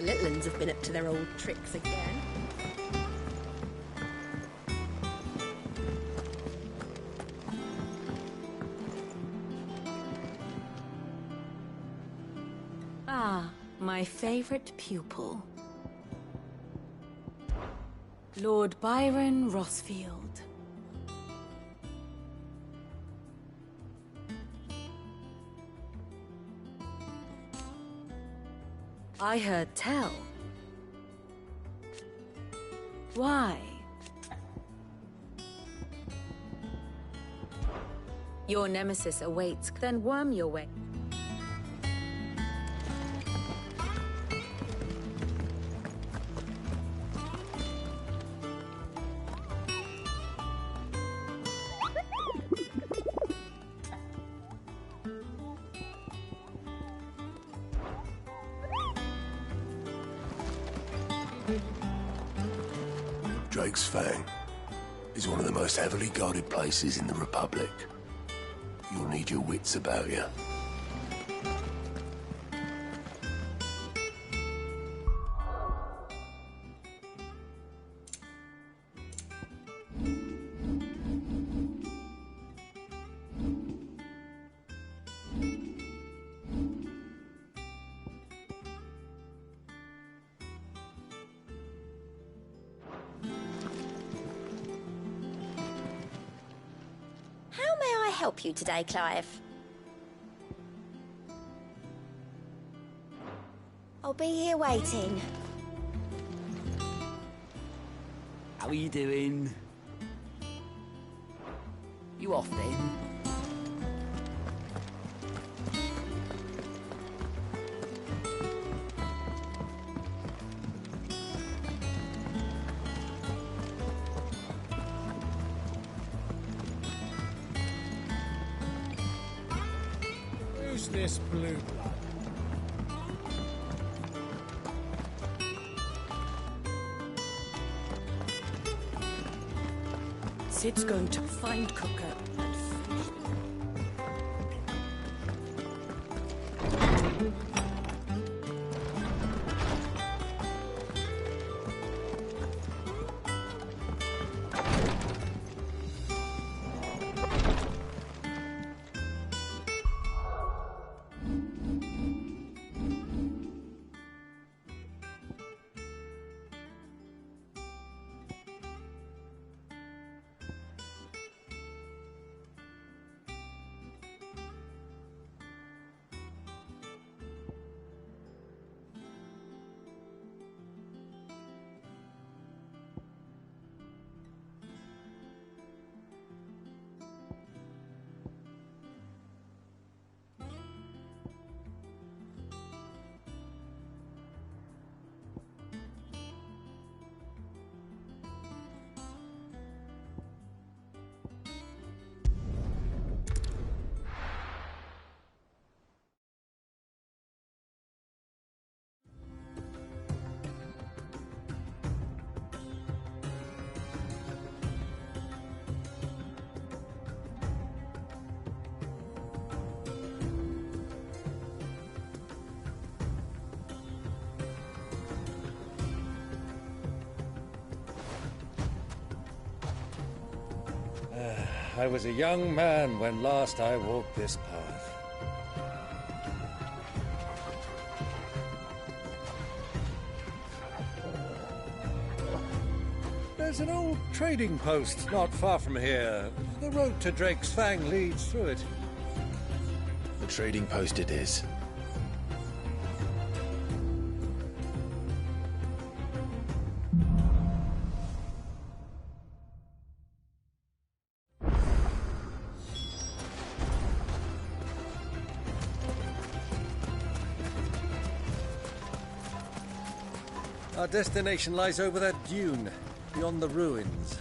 little uns have been up to their old tricks again. Ah, my favourite pupil. Lord Byron Rossfield. I heard tell. Why? Your nemesis awaits, then worm your way. Drake's Fang is one of the most heavily guarded places in the Republic. You'll need your wits about you. Help you today, Clive? I'll be here waiting. How are you doing? You off then? This blue blood. Sid's going to find Cooker and finish them. I was a young man when last I walked this path. There's an old trading post not far from here. The road to Drake's Fang leads through it. The trading post it is. Our destination lies over that dune, beyond the ruins.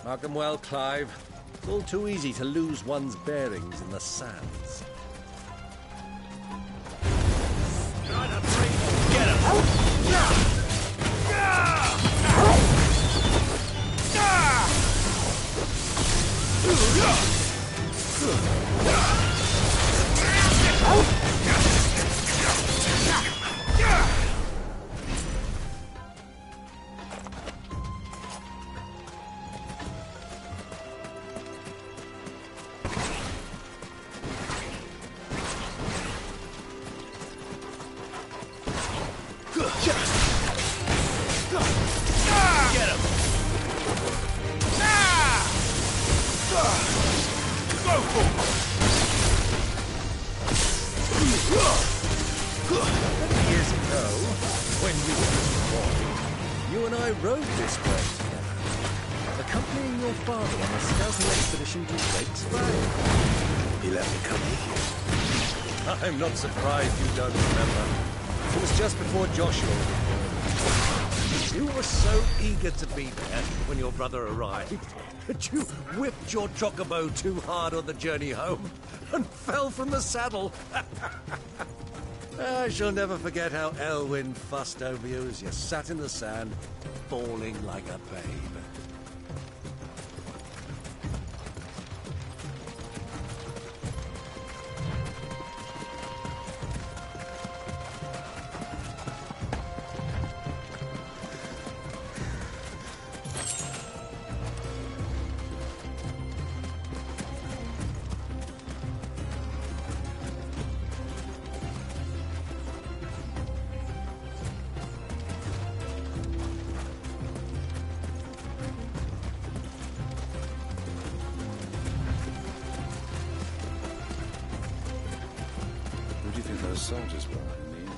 Mark them well, Clive. It's all too easy to lose one's bearings in the sands. Get him! you and I rode this way together, accompanying your father on a scouting expedition to Drake's Bay. He let me come with you. I'm not surprised you don't remember. It was just before Joshua was born. You were so eager to be there when your brother arrived that you whipped your chocobo too hard on the journey home and fell from the saddle. I shall never forget how Elwyn fussed over you as you sat in the sand, bawling like a babe. Who do you think those soldiers were in the inn?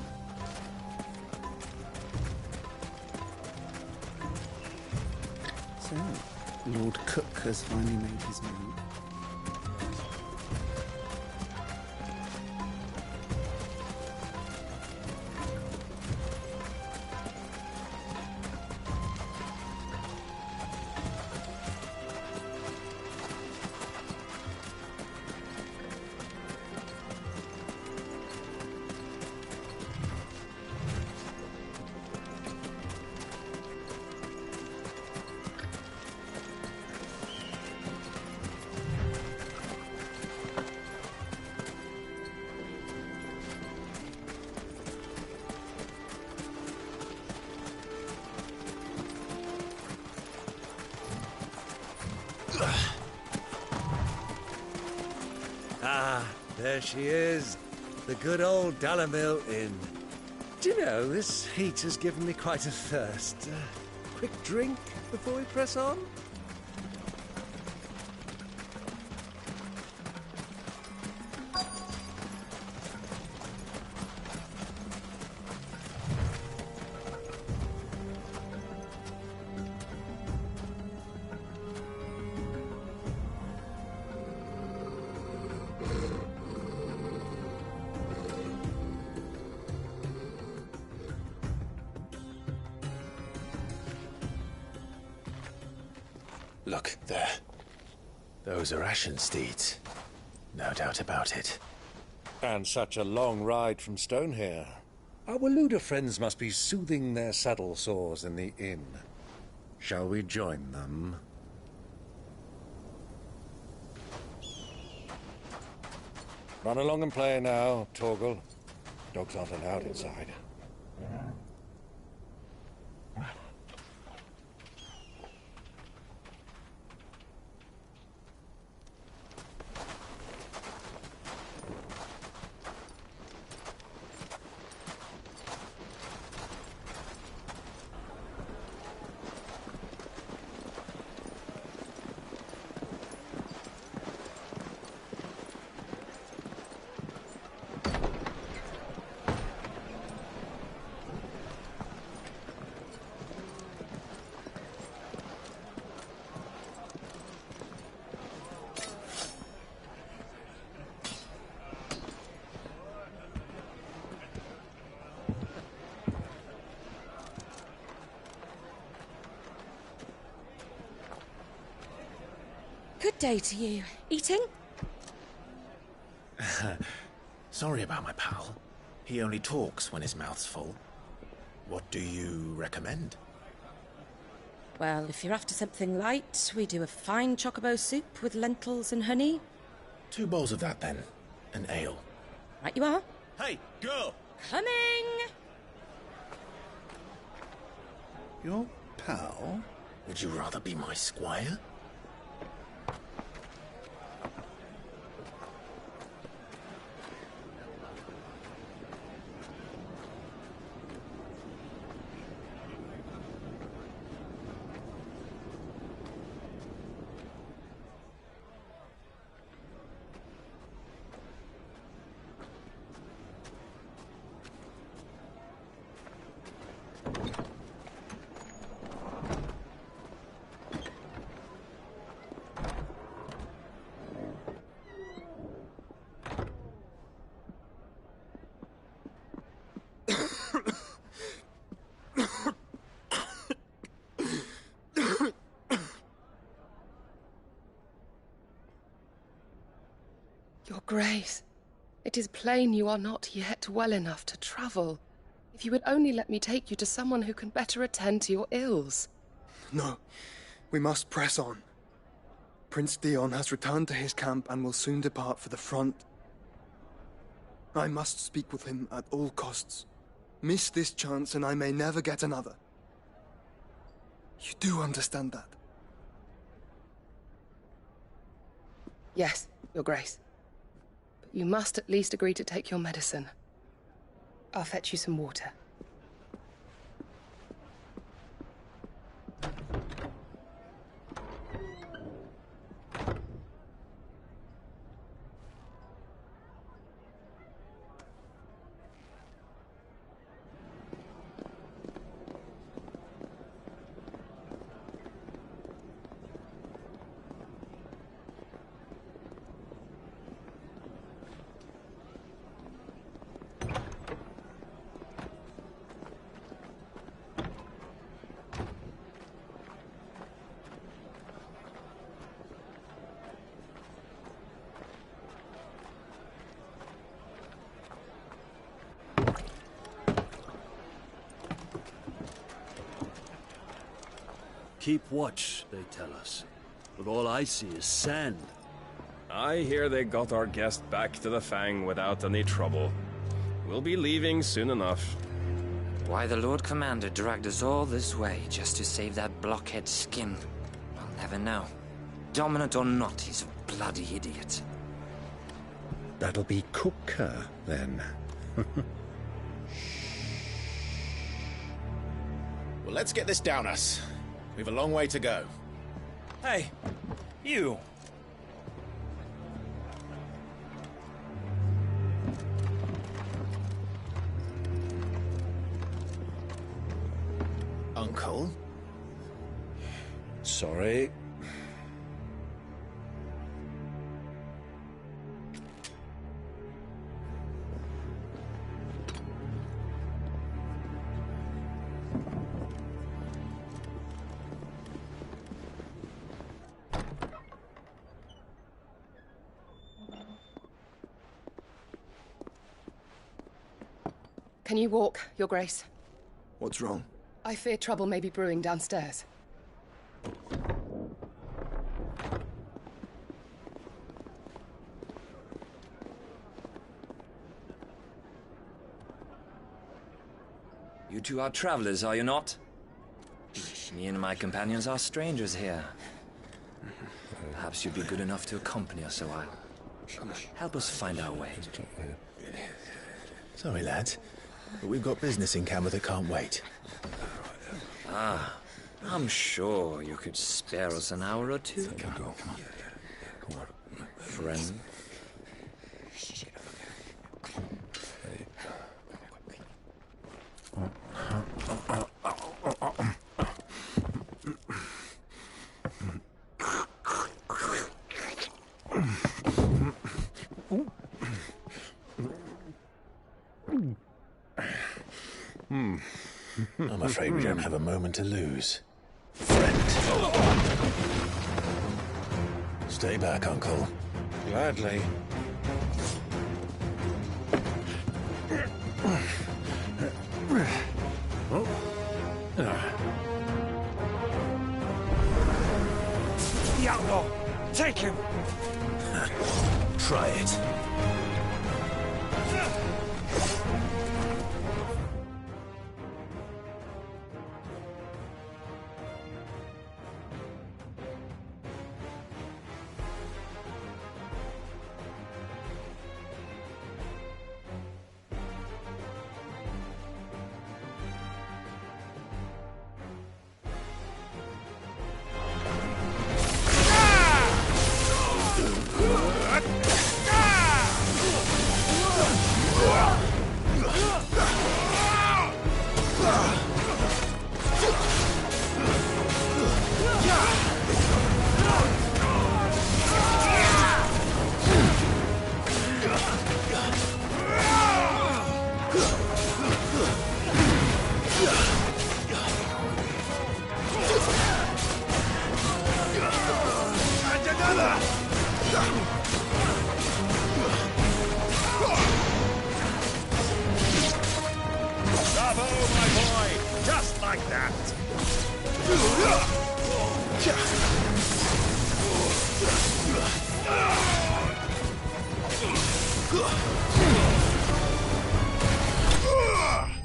So, Lord Cook has finally made his move. Ah, there she is. The good old Dalamil Inn. Do you know, this heat has given me quite a thirst. Quick drink before we press on? Look, there. Those are Ashen steeds. No doubt about it. And such a long ride from Stonehair. Our Waluda friends must be soothing their saddle sores in the inn. Shall we join them? Run along and play now, Torgal. Dogs aren't allowed inside. Good day to you. Eating? Sorry about my pal. He only talks when his mouth's full. What do you recommend? Well, if you're after something light, we do a fine chocobo soup with lentils and honey. 2 bowls of that, then. An ale. Right you are. Hey, girl! Coming! Your pal? Would you rather be my squire? Grace, it is plain you are not yet well enough to travel. If you would only let me take you to someone who can better attend to your ills. No, we must press on. Prince Dion has returned to his camp and will soon depart for the front. I must speak with him at all costs. Miss this chance and I may never get another. You do understand that? Yes, Your Grace. But you must at least agree to take your medicine. I'll fetch you some water. Keep watch, they tell us. But all I see is sand. I hear they got our guest back to the Fang without any trouble. We'll be leaving soon enough. Why the Lord Commander dragged us all this way just to save that blockhead skin, I'll never know. Dominant or not, he's a bloody idiot. That'll be Cooker, then. Well, let's get this down us. We've a long way to go. Hey, you! Uncle? Sorry. Can you walk, Your Grace? What's wrong? I fear trouble may be brewing downstairs. You two are travelers, are you not? Me and my companions are strangers here. Perhaps you'd be good enough to accompany us a while. Help us find our way. Sorry, lads, but we've got business in camera that can't wait. Ah, I'm sure you could spare us an hour or two. Come on. Friend. I'm afraid we don't have a moment to lose. Friend. Stay back, Uncle. Gladly. The outlaw! Take him! Try it.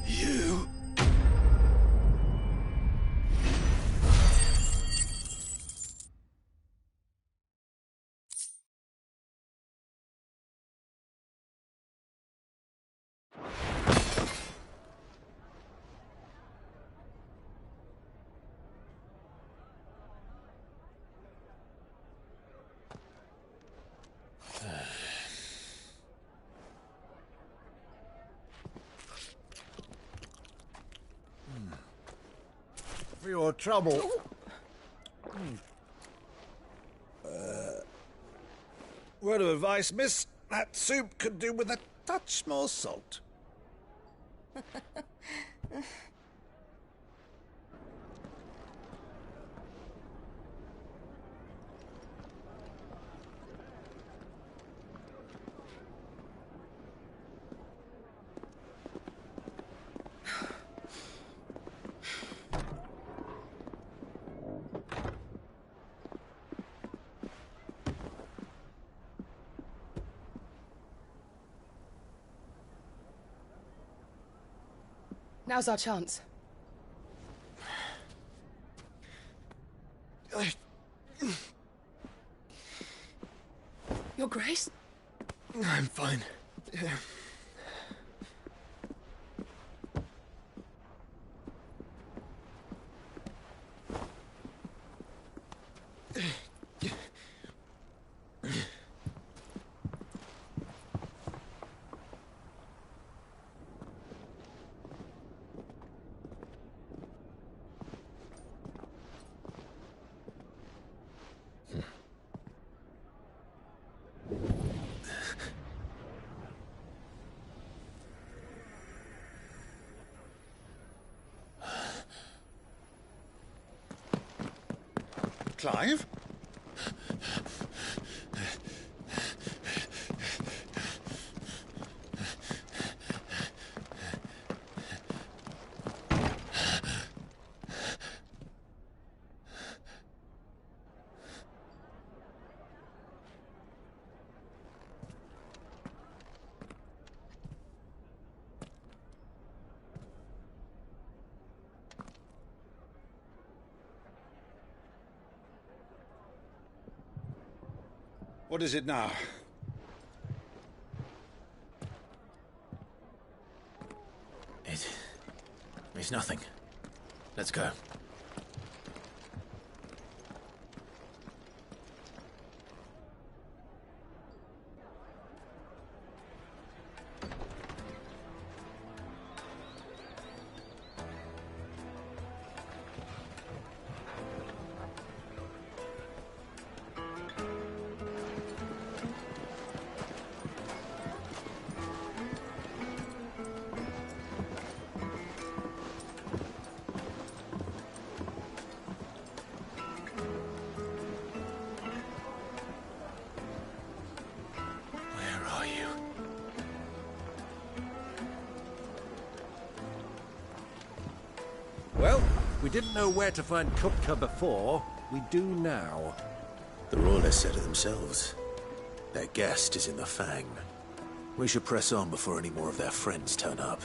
You... For your trouble. Word of advice, miss. That soup could do with a touch more salt. Now's our chance. Your Grace? I'm fine. Yeah. Clive? What is it now? It's nothing. Let's go. Well, we didn't know where to find Kupka before. We do now. The Royalists said it themselves. Their guest is in the Fang. We should press on before any more of their friends turn up.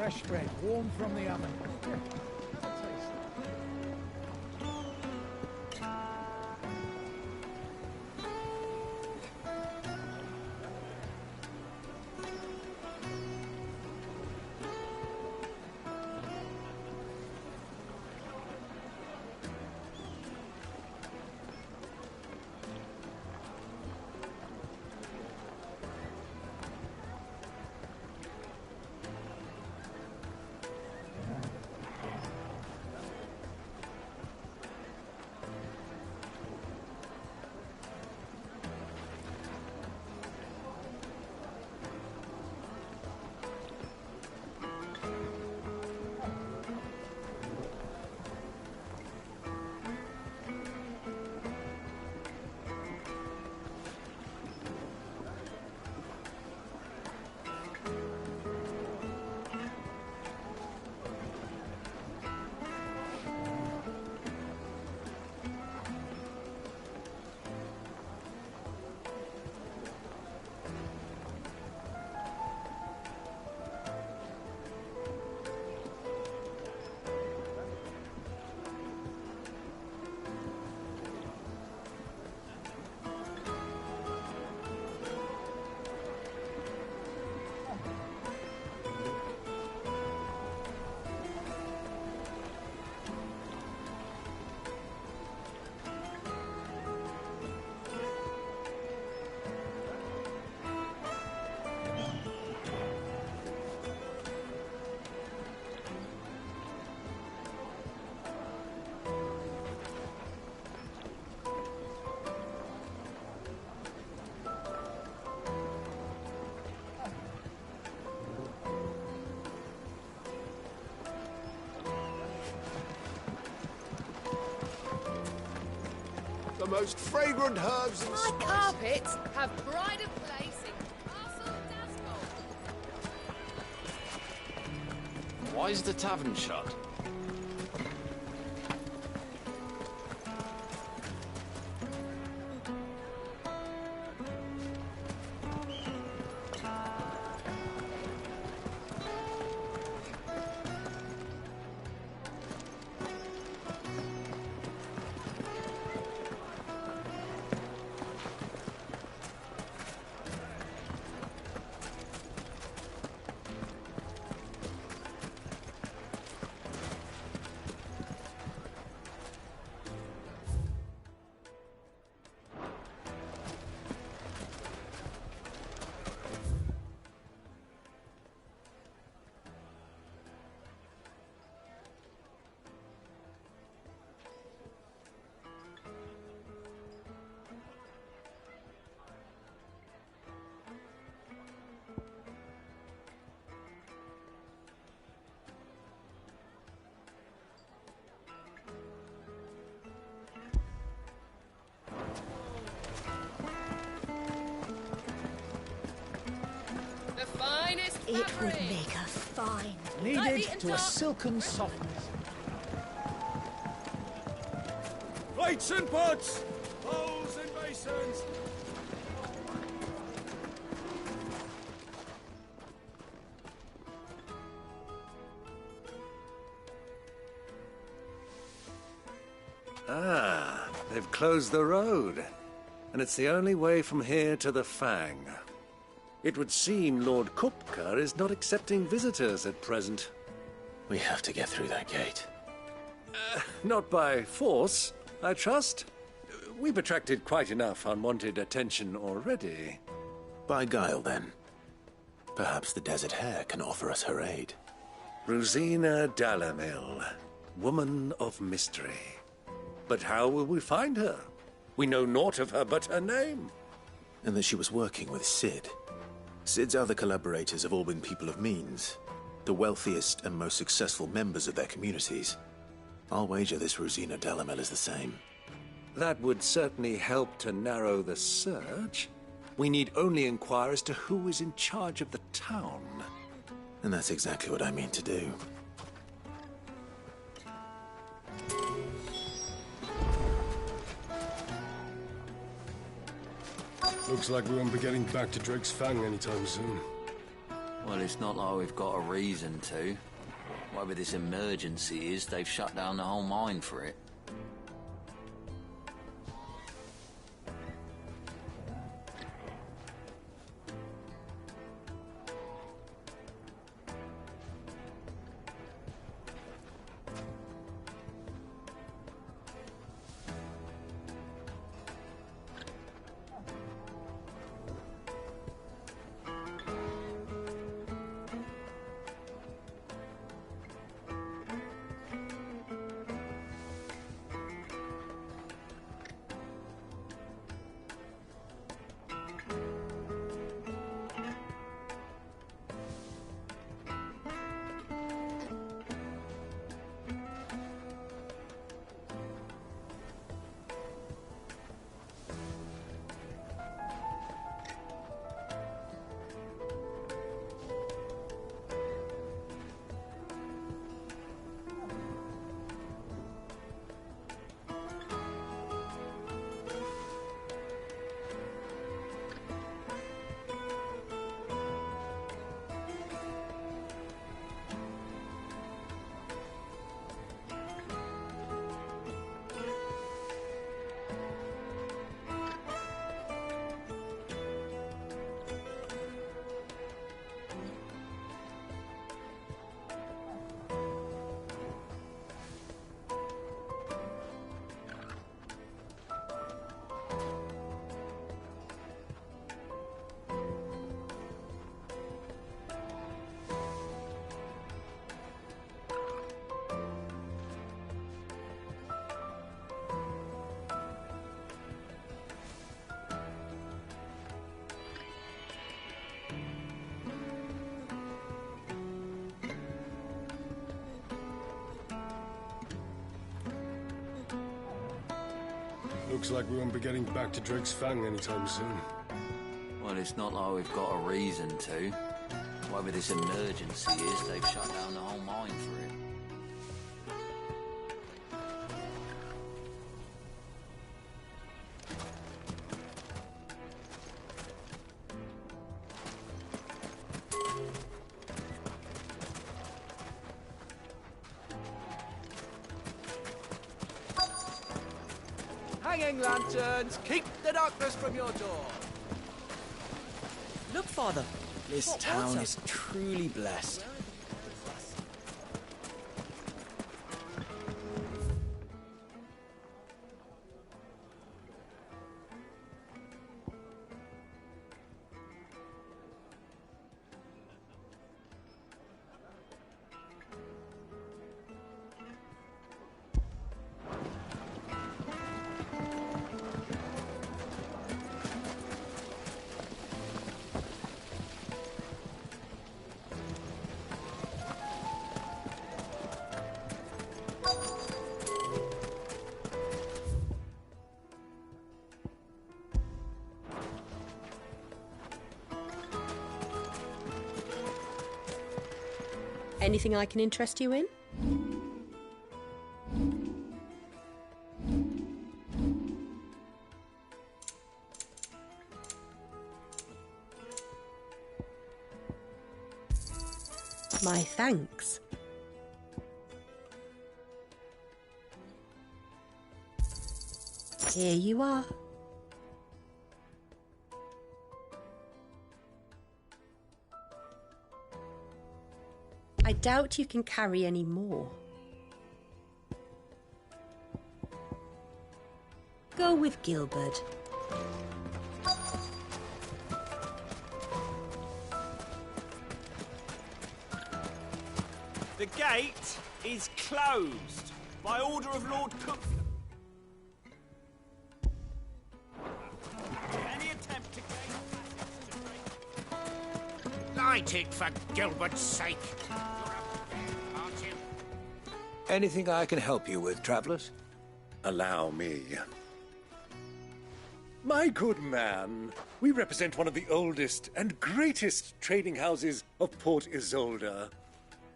Fresh bread, warm from the oven. The most fragrant herbs and My spices. carpets have pride of place in Castle Dasgold. Why is the tavern shut? The finest It would fabric. make a fine. Kneaded to a silken softness. Plates and pots! Bowls and basins! Ah, they've closed the road. And it's the only way from here to the Fang. It would seem Lord Kupka is not accepting visitors at present. We have to get through that gate. Not by force, I trust. We've attracted quite enough unwanted attention already. By guile, then. Perhaps the Desert Hare can offer us her aid. Rosina Dalamil, woman of mystery. But how will we find her? We know naught of her but her name. And that she was working with Sid. Sid's other collaborators have all been people of means, the wealthiest and most successful members of their communities. I'll wager this Rosina Dalamel is the same. That would certainly help to narrow the search. We need only inquire as to who is in charge of the town. And that's exactly what I mean to do. Looks like we won't be getting back to Drake's Fang anytime soon. Well, it's not like we've got a reason to. Whatever this emergency is, they've shut down the whole mine for it. Looks like we won't be getting back to Drake's Fang anytime soon. Well, it's not like we've got a reason to. Whatever this emergency is, they've shut down the whole mine for it. Hanging lanterns, keep the darkness from your door. Look, Father. This town is truly blessed. Anything I can interest you in? My thanks. Here you are. I doubt you can carry any more. Go with Gilbert. The gate is closed by order of Lord Cook. Any attempt to gain Light it for Gilbert's sake. Anything I can help you with, travellers? Allow me. My good man, we represent one of the oldest and greatest trading houses of Port Isolde.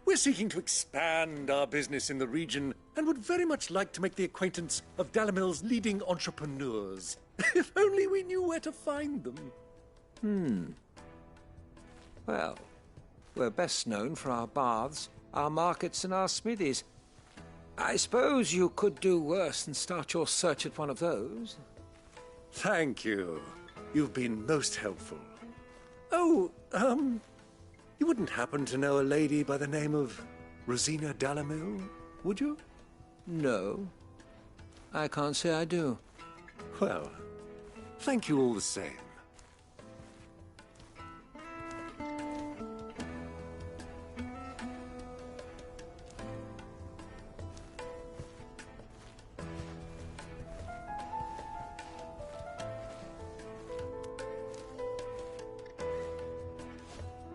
We're seeking to expand our business in the region and would very much like to make the acquaintance of Dalamil's leading entrepreneurs. If only we knew where to find them. Well, We're best known for our baths, our markets, and our smithies. I suppose you could do worse than start your search at one of those. Thank you. You've been most helpful. Oh, you wouldn't happen to know a lady by the name of Rosina Dalamil, would you? No. I can't say I do. Well, thank you all the same.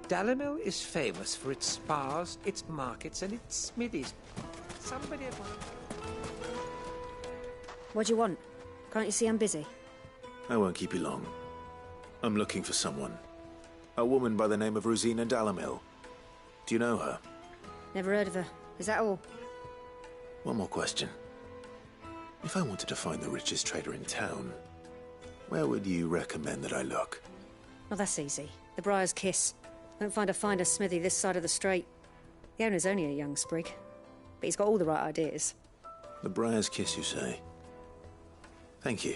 Dalamil is famous for its spas, its markets, and its smithies. Somebody... What do you want? Can't you see I'm busy? I won't keep you long. I'm looking for someone. A woman by the name of Rosina Dalamil. Do you know her? Never heard of her. Is that all? One more question. If I wanted to find the richest trader in town, where would you recommend that I look? Oh, that's easy. The Briar's Kiss. Don't find a finer smithy this side of the strait. The owner's only a young sprig, but he's got all the right ideas. The Briar's Kiss, you say? Thank you.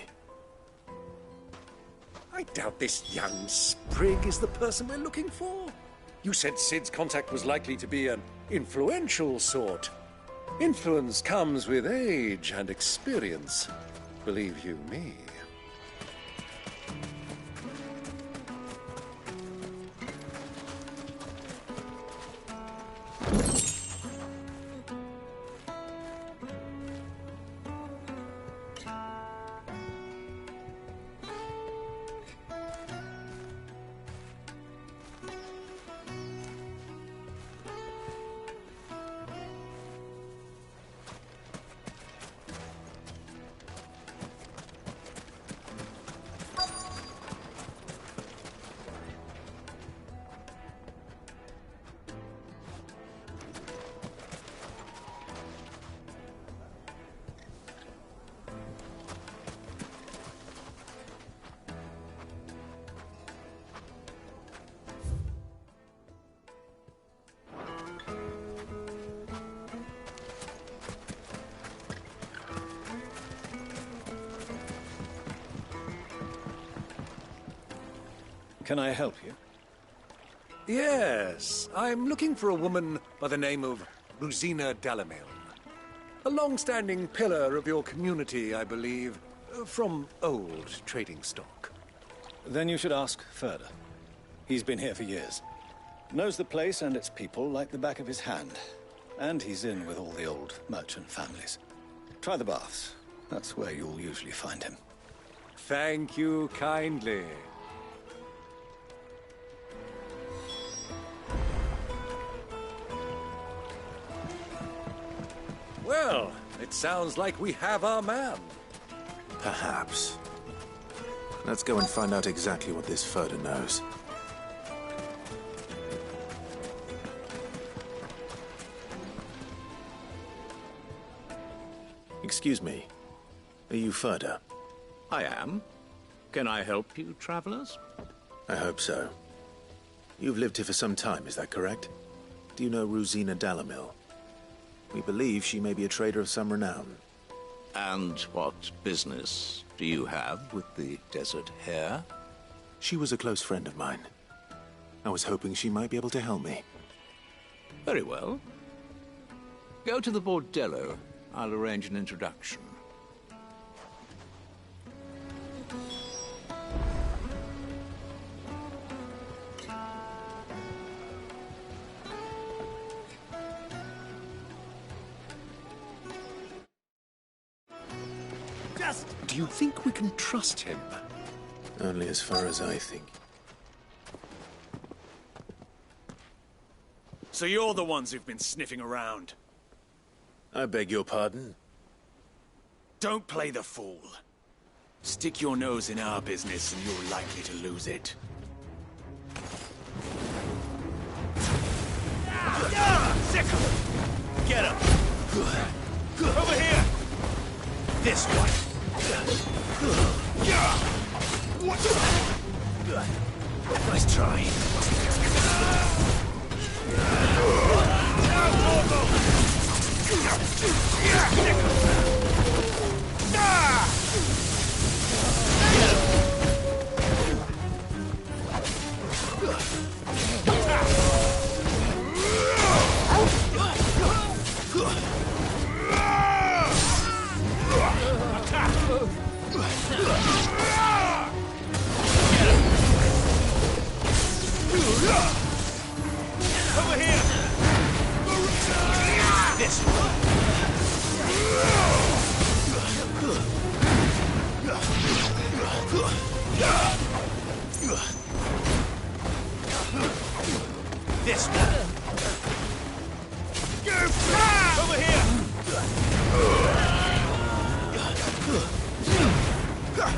I doubt this young sprig is the person we're looking for. You said Sid's contact was likely to be an influential sort. Influence comes with age and experience, believe you me. Can I help you? Yes, I'm looking for a woman by the name of Rosina Dalamil. A long-standing pillar of your community, I believe, from old trading stock. Then you should ask further. He's been here for years. Knows the place and its people like the back of his hand. And he's in with all the old merchant families. Try the baths. That's where you'll usually find him. Thank you kindly. Well, it sounds like we have our man. Perhaps. Let's go and find out exactly what this Furder knows. Excuse me. Are you Furder? I am. Can I help you, travelers? I hope so. You've lived here for some time, is that correct? Do you know Rosina Dalamil? We believe she may be a trader of some renown. And what business do you have with the Desert Hare? She was a close friend of mine. I was hoping she might be able to help me. Very well. Go to the bordello. I'll arrange an introduction. Do you think we can trust him? Only as far as I think. So you're the ones who've been sniffing around? I beg your pardon? Don't play the fool. Stick your nose in our business and you're likely to lose it. Sick of him! Get him! Over here! This one! Nice try.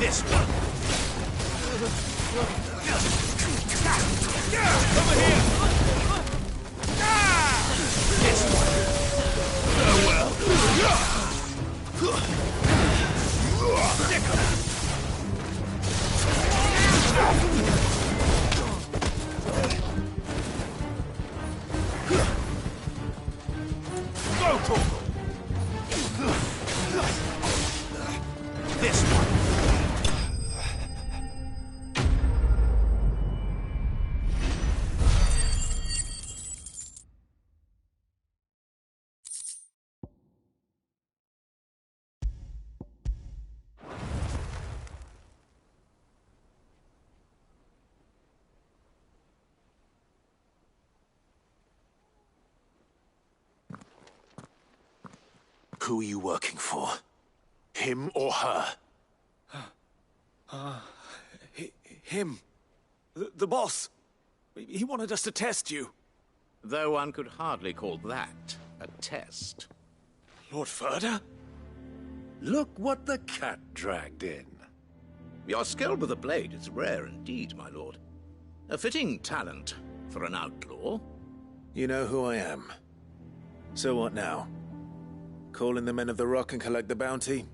This one. Over here! This one. Farewell! Go to him! This one. Who are you working for? Him or her? Him. The boss. He wanted us to test you. Though one could hardly call that a test. Lord Ferda? Look what the cat dragged in. Your skill with a blade is rare indeed, my lord. A fitting talent for an outlaw. You know who I am. So what now? Call in the Men of the Rock and collect the bounty?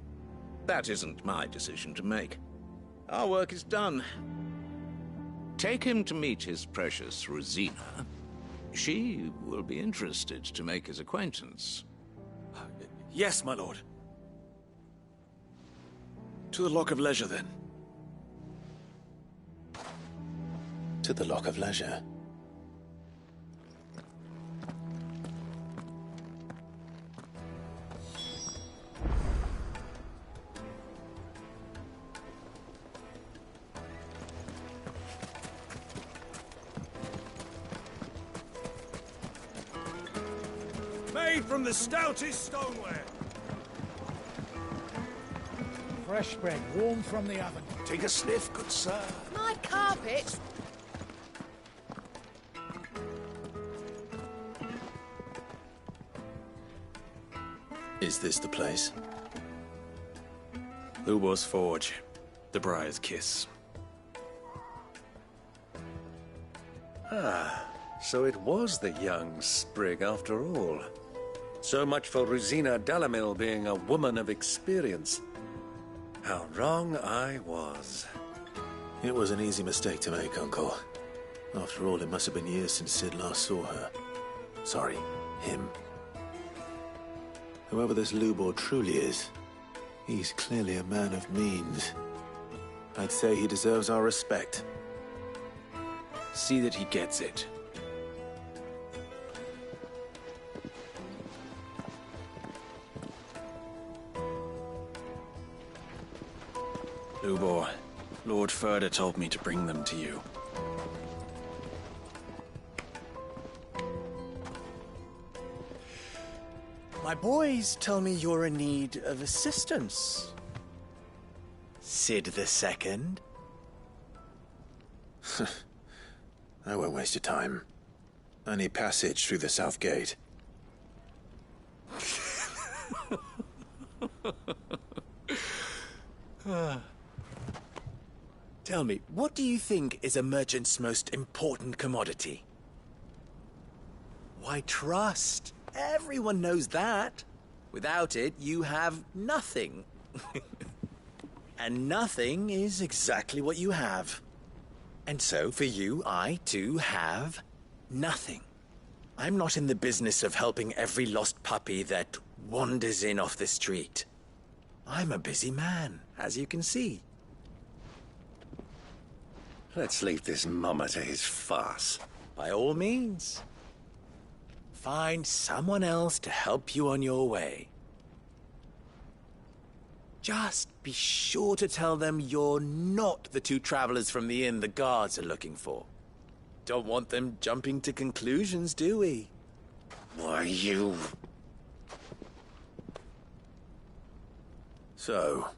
That isn't my decision to make. Our work is done. Take him to meet his precious Rosina. She will be interested to make his acquaintance. Yes, my lord. To the Lock of Leisure, then. To the Lock of Leisure. Made from the stoutest stoneware. Fresh bread, warm from the oven. Take a sniff, good sir. My carpet. Is this the place? Ubor's Forge. The Briar's Kiss. Ah, so it was the young sprig after all. So much for Rosina Dalamil being a woman of experience. How wrong I was. It was an easy mistake to make, Uncle. After all, it must have been years since Sid last saw her. Sorry, him. Whoever this Lubor truly is, he's clearly a man of means. I'd say he deserves our respect. See that he gets it. Lubor, Lord Ferda told me to bring them to you. My boys tell me you're in need of assistance. Sid the Second. I won't waste your time. I need passage through the south gate. Tell me, what do you think is a merchant's most important commodity? Why, trust. Everyone knows that. Without it, you have nothing. And nothing is exactly what you have. And so, for you, I, too, have nothing. I'm not in the business of helping every lost puppy that wanders in off the street. I'm a busy man, as you can see. Let's leave this mummer to his farce. By all means. Find someone else to help you on your way. Just be sure to tell them you're not the two travelers from the inn the guards are looking for. Don't want them jumping to conclusions, do we? Why, you... So,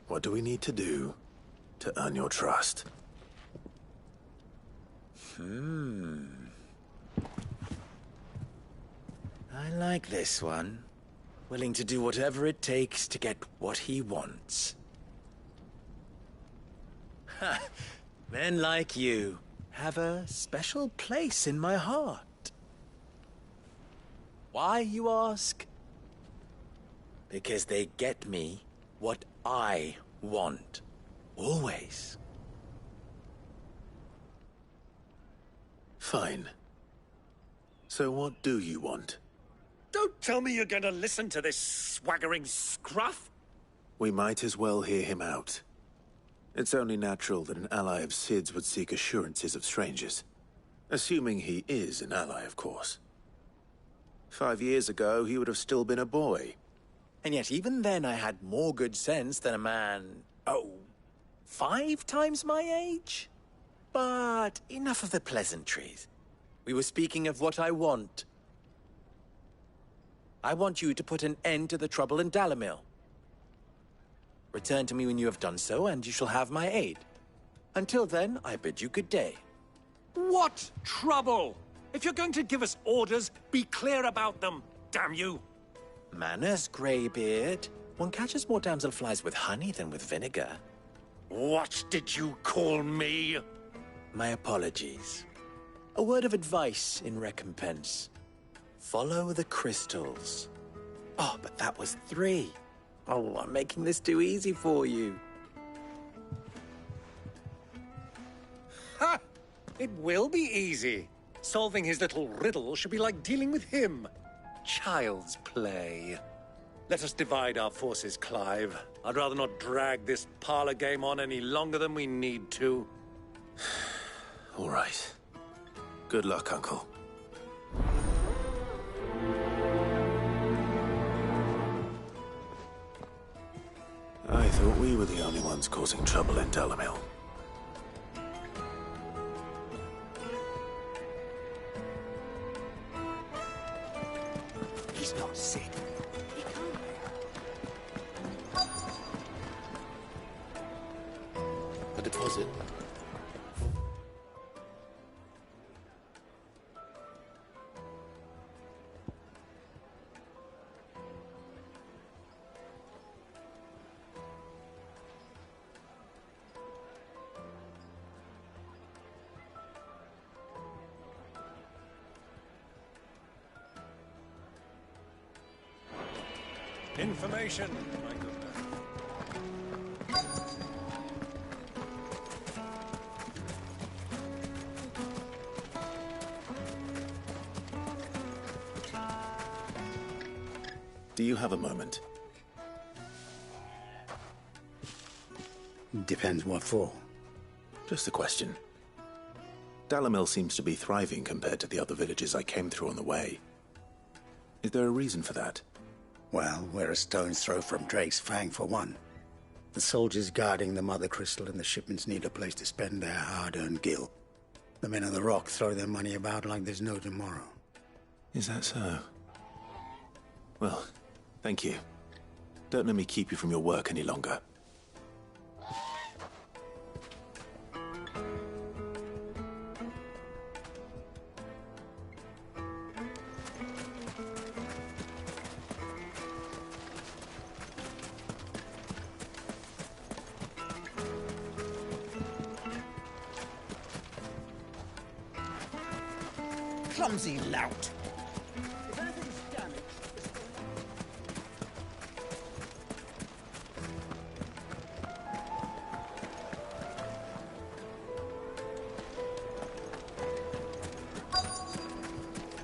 what do we need to do to earn your trust? I like this one. Willing to do whatever it takes to get what he wants. Men like you have a special place in my heart. Why, you ask? Because they get me what I want. Always. Fine. So what do you want? Don't tell me you're going to listen to this swaggering scruff! We might as well hear him out. It's only natural that an ally of Sid's would seek assurances of strangers. Assuming he is an ally, of course. 5 years ago, he would have still been a boy. And yet even then I had more good sense than a man, 5 times my age? But enough of the pleasantries. We were speaking of what I want. I want you to put an end to the trouble in Dalamil. Return to me when you have done so, and you shall have my aid. Until then, I bid you good day. What trouble? If you're going to give us orders, be clear about them, damn you! Manners, Greybeard. One catches more damselflies with honey than with vinegar. What did you call me? My apologies. A word of advice in recompense. Follow the crystals. Oh, but that was 3. Oh, I'm making this too easy for you. Ha! It will be easy. Solving his little riddle should be like dealing with him. Child's play. Let us divide our forces, Clive. I'd rather not drag this parlor game on any longer than we need to. All right. Good luck, Uncle. I thought we were the only ones causing trouble in Dalamil. He's not sick. He can't be. A deposit? Information, my good man. Do you have a moment? Depends what for. Just a question. Dalamil seems to be thriving compared to the other villages I came through on the way. Is there a reason for that? Well, we're a stone's throw from Drake's Fang, for one. The soldiers guarding the Mother Crystal and the shipments need a place to spend their hard-earned gil. The men of the Rock throw their money about like there's no tomorrow. Is that so? Well, thank you. Don't let me keep you from your work any longer. Clumsy lout! If anything's damaged...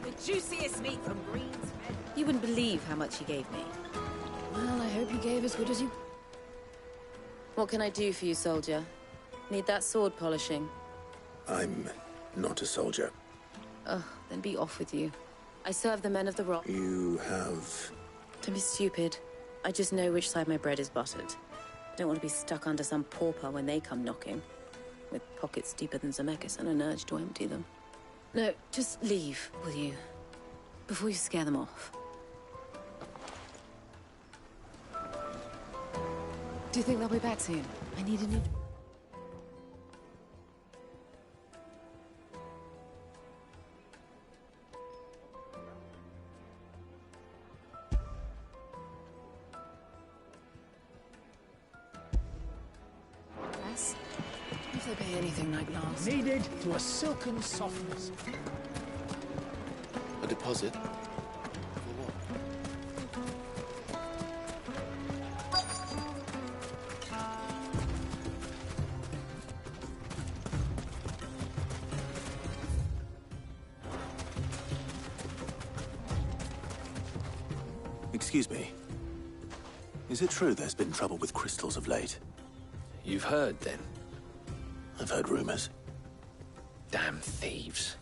The juiciest meat from Green's Head. You wouldn't believe how much he gave me. Well, I hope you gave as good as you... What can I do for you, soldier? Need that sword polishing? I'm not a soldier. Ugh, then be off with you. I serve the men of the Rock. You have... Don't be stupid. I just know which side my bread is buttered. I don't want to be stuck under some pauper when they come knocking. With pockets deeper than Zemeckis and an urge to empty them. No, just leave, will you? Before you scare them off. Do you think they'll be back soon? I need a new... see anything like last. Kneaded to a silken softness. A deposit? Excuse me. Is it true there's been trouble with crystals of late? You've heard, then? I've heard rumors. Damn thieves.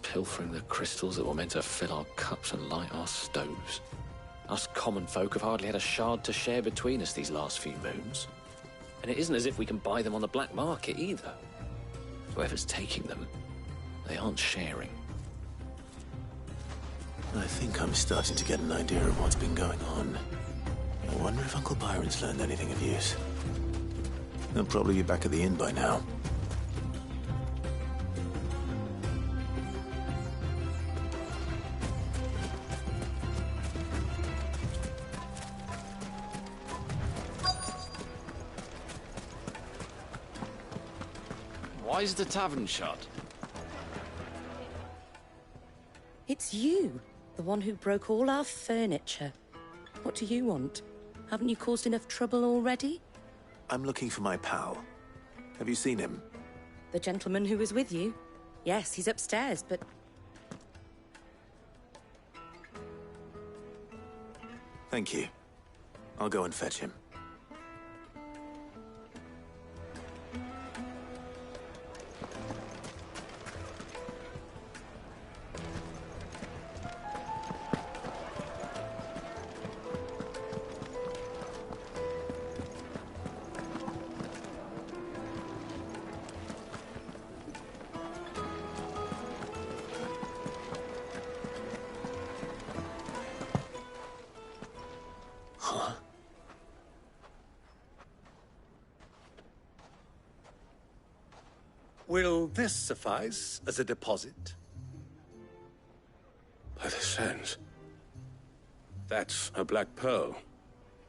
Pilfering the crystals that were meant to fill our cups and light our stoves. Us common folk have hardly had a shard to share between us these last few moons. And it isn't as if we can buy them on the black market either. Whoever's taking them, they aren't sharing. I think I'm starting to get an idea of what's been going on. I wonder if Uncle Byron's learned anything of use. He'll probably be back at the inn by now. Why is the tavern shut? It's you, the one who broke all our furniture. What do you want? Haven't you caused enough trouble already? I'm looking for my pal. Have you seen him? The gentleman who was with you? Yes, he's upstairs, but... Thank you. I'll go and fetch him. Will this suffice as a deposit? By the sands. That's a black pearl.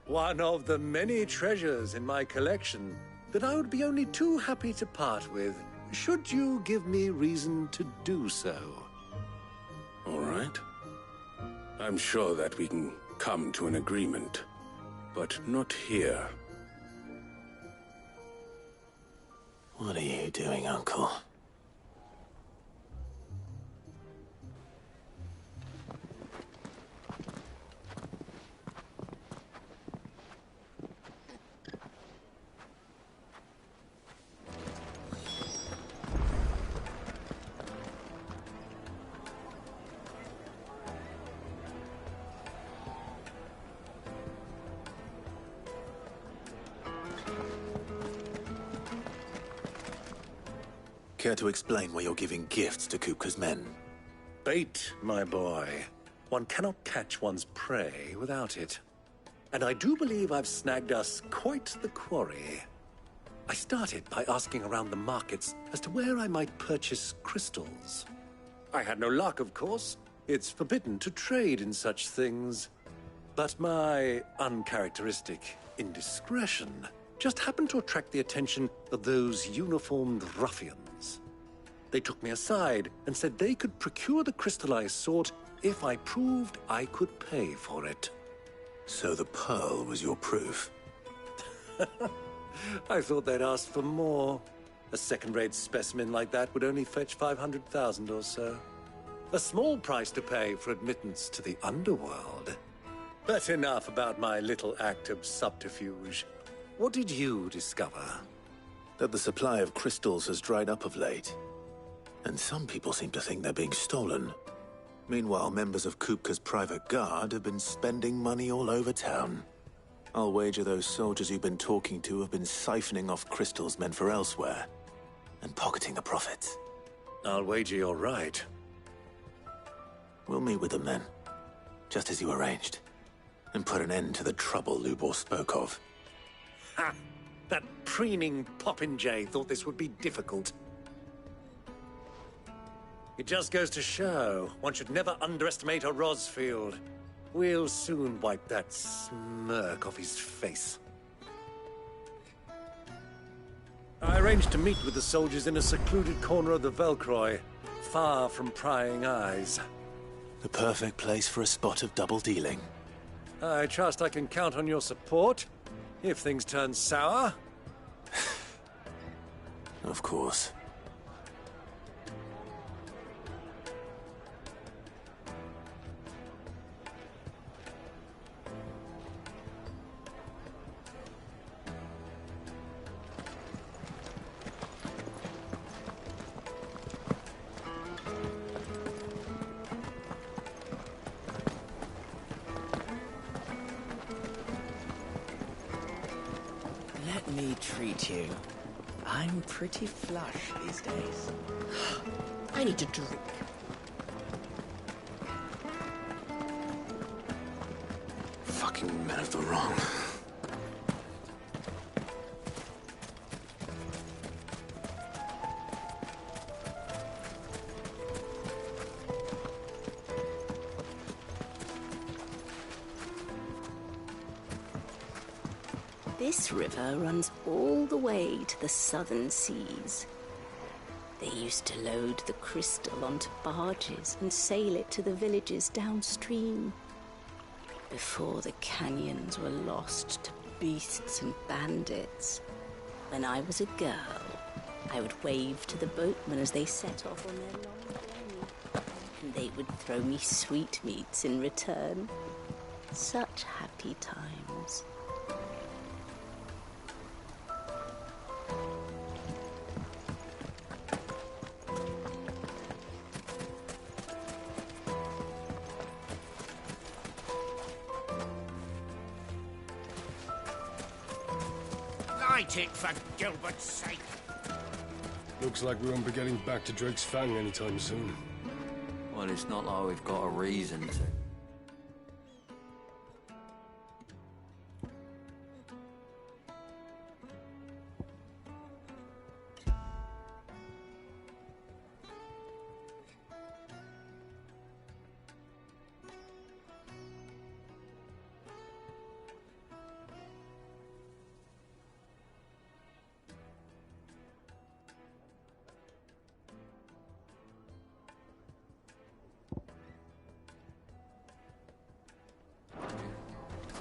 One of the many treasures in my collection that I would be only too happy to part with, should you give me reason to do so. All right. I'm sure that we can come to an agreement, but not here. What are you doing, Uncle? Care to explain why you're giving gifts to Kupka's men? Bait, my boy. One cannot catch one's prey without it. And I do believe I've snagged us quite the quarry. I started by asking around the markets as to where I might purchase crystals. I had no luck, of course. It's forbidden to trade in such things. But my uncharacteristic indiscretion just happened to attract the attention of those uniformed ruffians. They took me aside and said they could procure the crystal I sought if I proved I could pay for it. So the pearl was your proof? I thought they'd asked for more. A second-rate specimen like that would only fetch 500,000 or so. A small price to pay for admittance to the underworld. But enough about my little act of subterfuge. What did you discover? That the supply of crystals has dried up of late. And some people seem to think they're being stolen. Meanwhile, members of Kupka's private guard have been spending money all over town. I'll wager those soldiers you've been talking to have been siphoning off crystals meant for elsewhere, and pocketing the profits. I'll wager you're right. We'll meet with them then, just as you arranged, and put an end to the trouble Lubor spoke of. Ha! That preening popinjay thought this would be difficult. It just goes to show one should never underestimate a Rosfield. We'll soon wipe that smirk off his face. I arranged to meet with the soldiers in a secluded corner of the Velcroy, far from prying eyes. The perfect place for a spot of double dealing. I trust I can count on your support, if things turn sour. Of course. Let me treat you. I'm pretty flush these days. I need a drink. Fucking men of the wrong. This river runs all the way to the southern seas. They used to load the crystal onto barges and sail it to the villages downstream. Before the canyons were lost to beasts and bandits. When I was a girl, I would wave to the boatmen as they set off on their long journey. And they would throw me sweetmeats in return. Such happy times. Light it, for Gilbert's sake. Looks like we won't be getting back to Drake's Fang anytime soon. Well, it's not like we've got a reason to.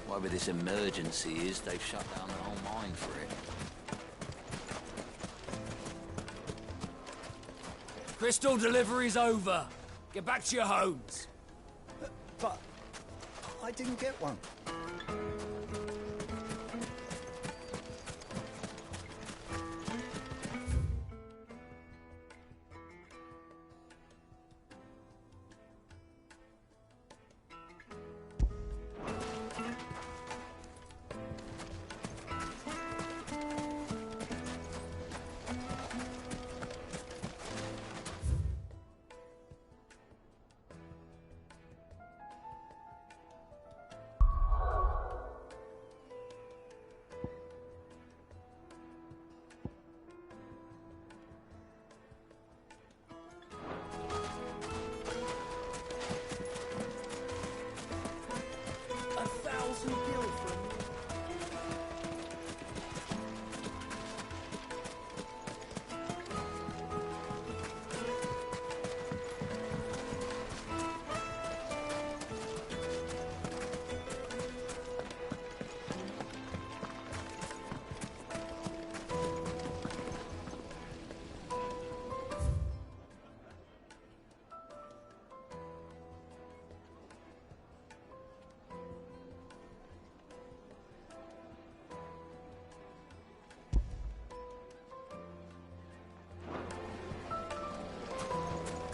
Whatever this emergency is, they've shut down the whole mine for it. Crystal delivery's over. Get back to your homes. But I didn't get one.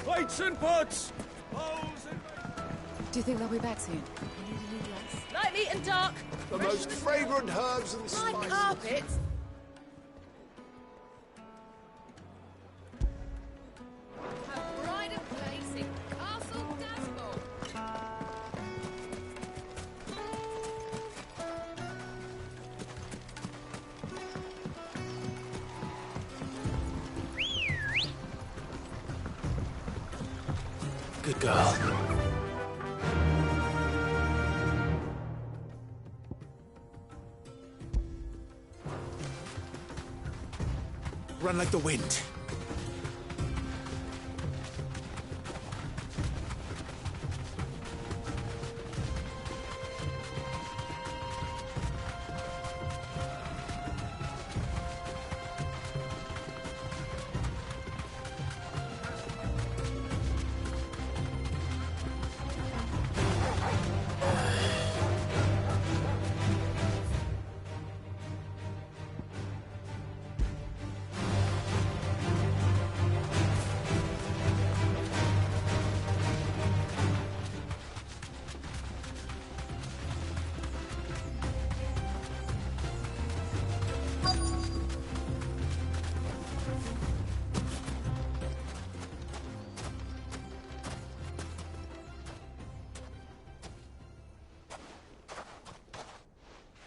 Plates and pots! Do you think they'll be back soon? Light, meat and dark. The most fragrant herbs and My spices. carpets. A pride of place in Castle Dashboard. Good girl. Run like the wind.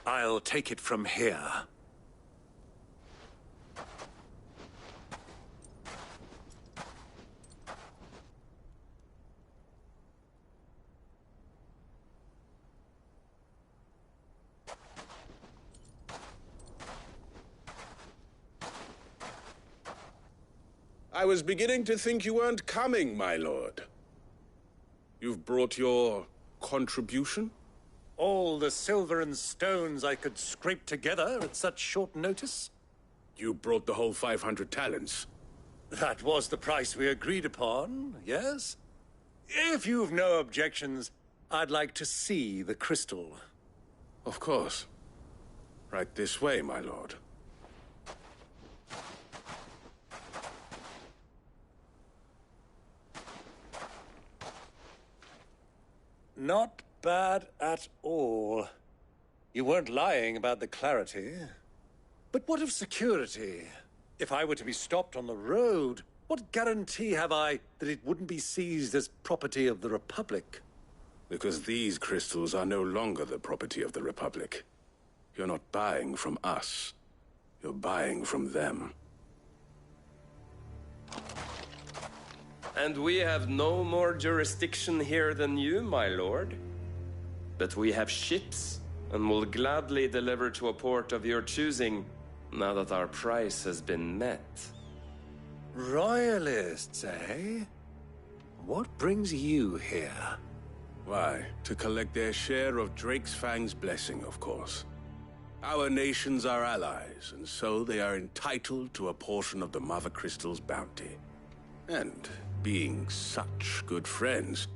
I'll take it from here. I was beginning to think you weren't coming, my lord. You've brought your contribution? All the silver and stones I could scrape together at such short notice? You brought the whole 500 talents. That was the price we agreed upon, yes? If you've no objections, I'd like to see the crystal. Of course. Right this way, my lord. Not bad at all. You weren't lying about the clarity. But what of security? If I were to be stopped on the road, what guarantee have I that it wouldn't be seized as property of the Republic? Because these crystals are no longer the property of the Republic. You're not buying from us. You're buying from them. And we have no more jurisdiction here than you, my lord. But we have ships, and will gladly deliver to a port of your choosing, now that our price has been met. Royalists, eh? What brings you here? Why, to collect their share of Drake's Fang's blessing, of course. Our nations are allies, and so they are entitled to a portion of the Mother Crystal's bounty. And, being such good friends,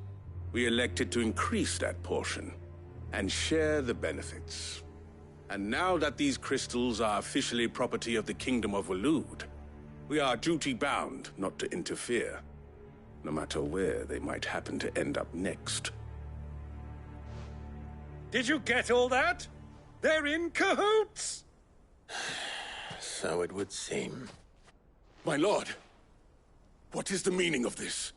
we elected to increase that portion and share the benefits. And now that these crystals are officially property of the Kingdom of Waloed, we are duty-bound not to interfere, no matter where they might happen to end up next. Did you get all that? They're in cahoots! So it would seem. My lord, what is the meaning of this?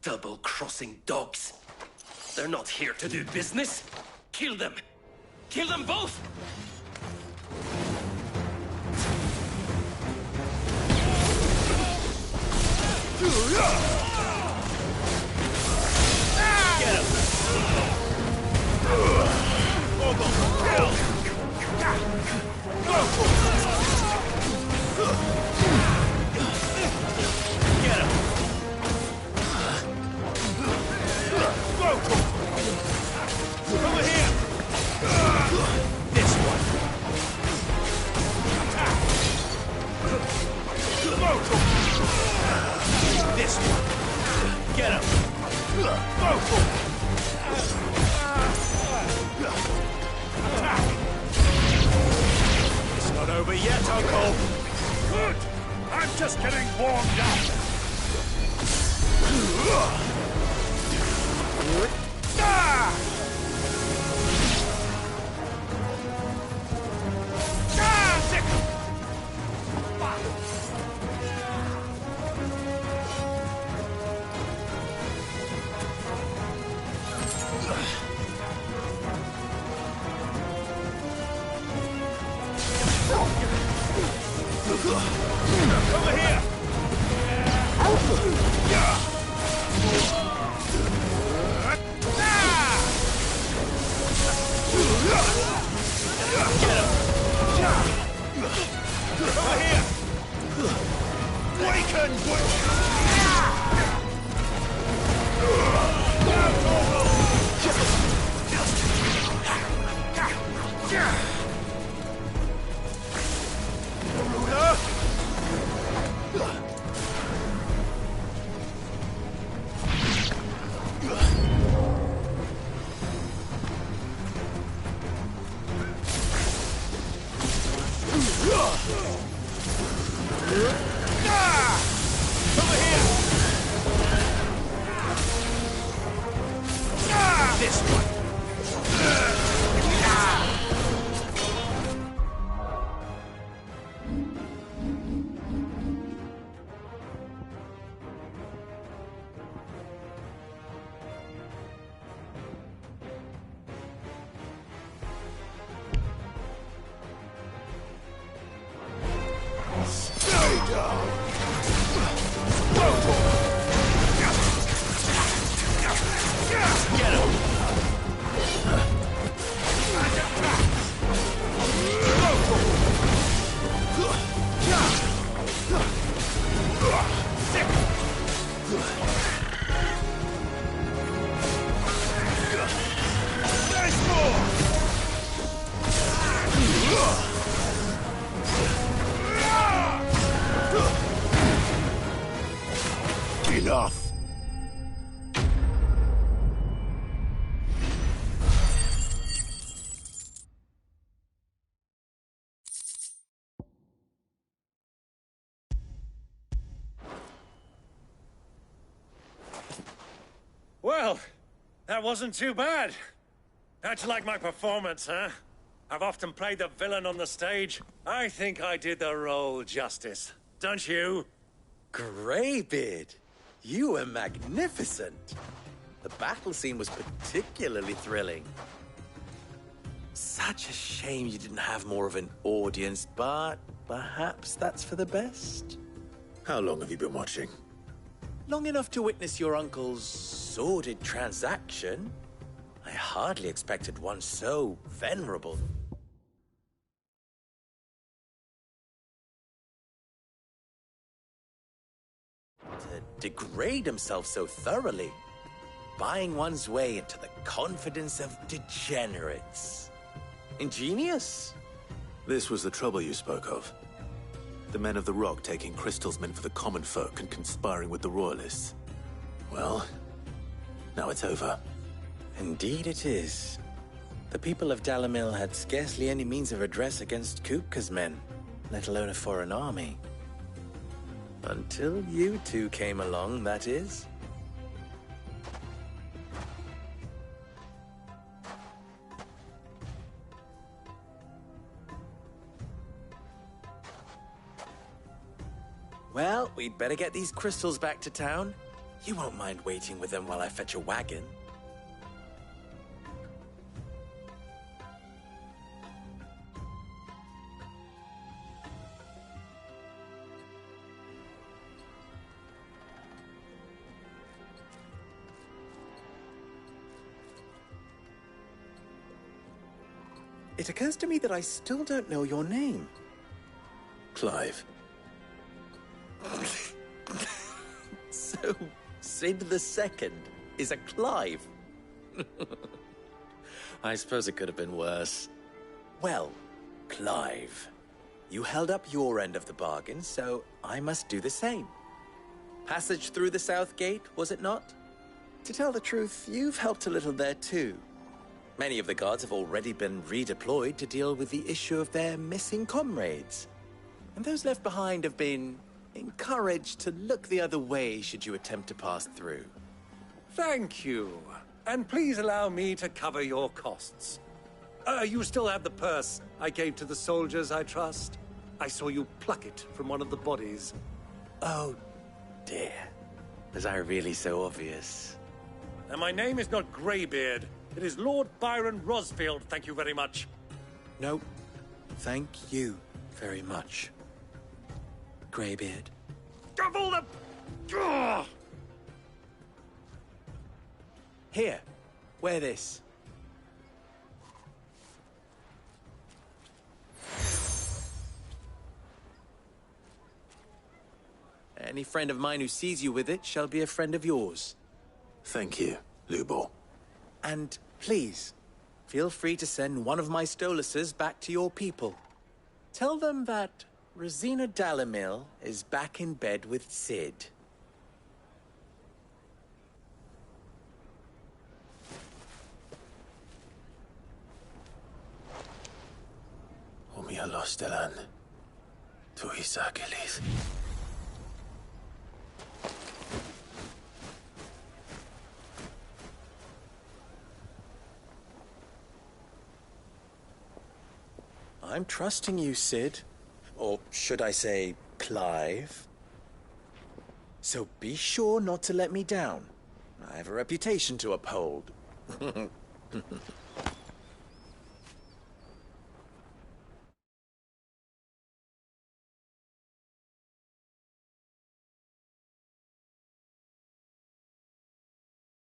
Double-crossing dogs. They're not here to do business. Kill them. Kill them both! Get him! Over here! This one! Attack! This one! Get him! Attack! It's not over yet, Uncle! Good! I'm just getting warmed up! Ah! Over here! Over here! Enough! Well, that wasn't too bad. How'd you like my performance, huh? I've often played the villain on the stage. I think I did the role justice. Don't you? Greybeard, you were magnificent. The battle scene was particularly thrilling. Such a shame you didn't have more of an audience, but perhaps that's for the best. How long have you been watching? Long enough to witness your uncle's sordid transaction. I hardly expected one so venerable. To degrade himself so thoroughly, buying one's way into the confidence of degenerates. Ingenious. This was the trouble you spoke of. The men of the Rock taking crystals meant for the common folk and conspiring with the Royalists. Well, now it's over. Indeed it is. The people of Dalamil had scarcely any means of redress against Kupka's men, let alone a foreign army. Until you two came along, that is. Well, we'd better get these crystals back to town. You won't mind waiting with them while I fetch a wagon. It occurs to me that I still don't know your name. Clive. So, Sid the Second is a Clive? I suppose it could have been worse. Well, Clive, you held up your end of the bargain, so I must do the same. Passage through the South Gate, was it not? To tell the truth, you've helped a little there too. Many of the guards have already been redeployed to deal with the issue of their missing comrades. And those left behind have been encouraged to look the other way should you attempt to pass through. Thank you. And please allow me to cover your costs. You still have the purse I gave to the soldiers, I trust? I saw you pluck it from one of the bodies. Oh, dear. Was I really so obvious? And my name is not Greybeard. It is Lord Byron Rosfield, thank you very much. No, thank you very much, Greybeard. Of all the... Ugh! Here, wear this. Any friend of mine who sees you with it shall be a friend of yours. Thank you, Lubor. And please, feel free to send one of my Stoluses back to your people. Tell them that Rosina Dalamil is back in bed with Sid. Umia lostelan. Tu isakelis. I'm trusting you, Sid. Or should I say, Clive? So be sure not to let me down. I have a reputation to uphold.